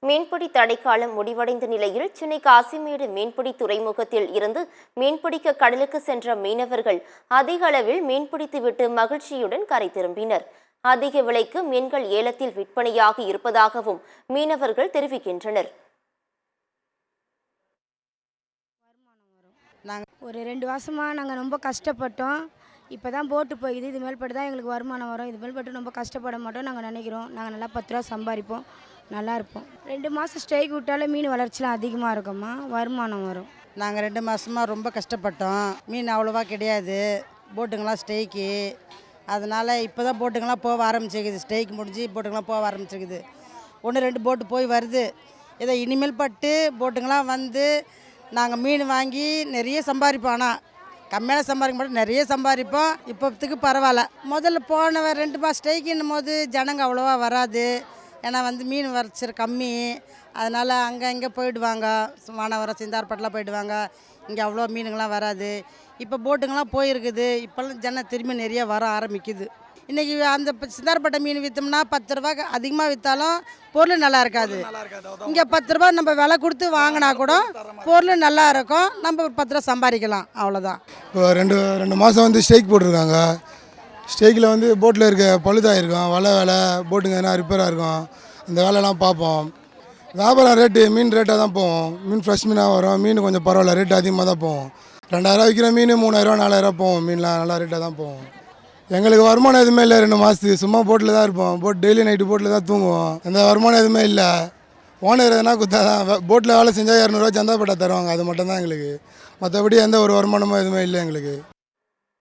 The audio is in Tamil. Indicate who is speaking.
Speaker 1: மீன்பிடி தடைக்காலம் முடிவடைந்த நிலையில் சென்னை காசிமேடு மீன்பிடி துறைமுகத்தில் இருந்து மீன்பிடிக்க கடலுக்கு சென்ற மீனவர்கள் அதிக அளவில் மீன்பிடித்துவிட்டு மகிழ்ச்சியுடன் கரை திரும்பினர். அதிக விலைக்கு மீன்கள் ஏலத்தில் விற்பனையாகி இருப்பதாகவும் மீனவர்கள் தெரிவிக்கின்றனர்.
Speaker 2: ஒரு 2 மாதமாக நாங்கள் ரொம்ப கஷ்டப்பட்டோம். இப்போ தான் போட்டு போகுது. இது மேல்பட்டு தான் எங்களுக்கு வருமானம் வரும். இது மேல்பட்டு ரொம்ப கஷ்டப்பட மாட்டோம் நாங்கள் நினைக்கிறோம். நாங்கள் நல்லா 10 ரூபா சம்பாதிப்போம், நல்லா இருப்போம். 2 மாதம் ஸ்ட்ரைக் விட்டாலே மீன் வளர்ச்சிலாம் அதிகமாக இருக்கும்மா, வருமானம் வரும்.
Speaker 3: நாங்கள் 2 மாதமாக ரொம்ப கஷ்டப்பட்டோம். மீன் அவ்வளோவா கிடையாது, போட்டுங்களாம் ஸ்ட்ரைக்கு. அதனால் இப்போ தான் போட்டுங்களாம் போக ஆரம்பிச்சிருக்குது. ஸ்ட்ரைக் முடிஞ்சு போட்டுங்களாம் போக ஆரம்பிச்சிருக்குது. 1-2 போட்டு போய் வருது. ஏதோ இனிமேல் பட்டு போட்டுங்களாம் வந்து நாங்கள் மீன் வாங்கி நிறைய சம்பாதிப்போம். ஆனால் கம்மியான சம்பாதிக்க மாட்டோம், நிறைய சம்பாதிப்போம். இப்போத்துக்கு பரவாயில்ல. முதல்ல போன 2 மாதம் ஸ்ட்ரைக்குன்னும் போது ஜனங்க அவ்வளோவா வராது. ஏன்னா வந்து மீன் வரைச்சல் கம்மி. அதனால் அங்கே இங்கே போயிடுவாங்க, மானவரம் சிந்தார்பட்டெலாம் போயிடுவாங்க. இங்கே அவ்வளோ மீனுங்கள்லாம் வராது. இப்போ போட்டுங்கள்லாம் போயிருக்குது. இப்போல்லாம் ஜனம் திரும்பி நிறைய வர ஆரம்பிக்குது. இன்றைக்கி அந்த சிந்தார்பட்டை மீன் விற்றோம்னா 10 ரூபா அதிகமாக விற்றாலும் பொருள் நல்லா இருக்காது. இங்கே 10 ரூபா நம்ம விலை கொடுத்து வாங்கினா கூட பொருள் நல்லா இருக்கும். நம்ம 10 ரூபா சம்பாதிக்கலாம், அவ்வளோதான்.
Speaker 4: இப்போ ரெண்டு மாதம் வந்து ஸ்ட்ரைக் போட்டிருக்காங்க. ஸ்ட்ரைக்கில் வந்து போட்டில் இருக்க பழுதாக இருக்கும், வலை வேலை போட்டுங்க எதனா ரிப்பேராக இருக்கும். அந்த வேலைலாம் பார்ப்போம். வியாபாரம் ரேட்டு மீன் ரேட்டாக தான் போவோம். மீன் ஃப்ரெஷ் மீனாக வரும். மீன் கொஞ்சம் பரவாயில்ல, ரேட்டு அதிகமாக தான் போவோம். 2000 விற்கிற மீன் 3000 4000 போவோம். மீன்லாம் நல்லா ரேட்டாக தான் போவோம். எங்களுக்கு வருமானம் எதுவுமே இல்லை. 2 மாதத்துக்கு சும்மா போட்டில் தான் இருப்போம். டெய்லி நைட்டு போட்டில் தான் தூங்குவோம். எந்த வருமானம் எதுவுமே இல்லை. ஓனர் எதனா கொடுத்தா தான். போட்டில் வேலை செஞ்சால் 200 ரூபா சந்தாப்பட்டா தருவாங்க, அது மட்டும்தான் எங்களுக்கு. மற்றபடி எந்த ஒரு வருமானமும் எதுவுமே இல்லை எங்களுக்கு.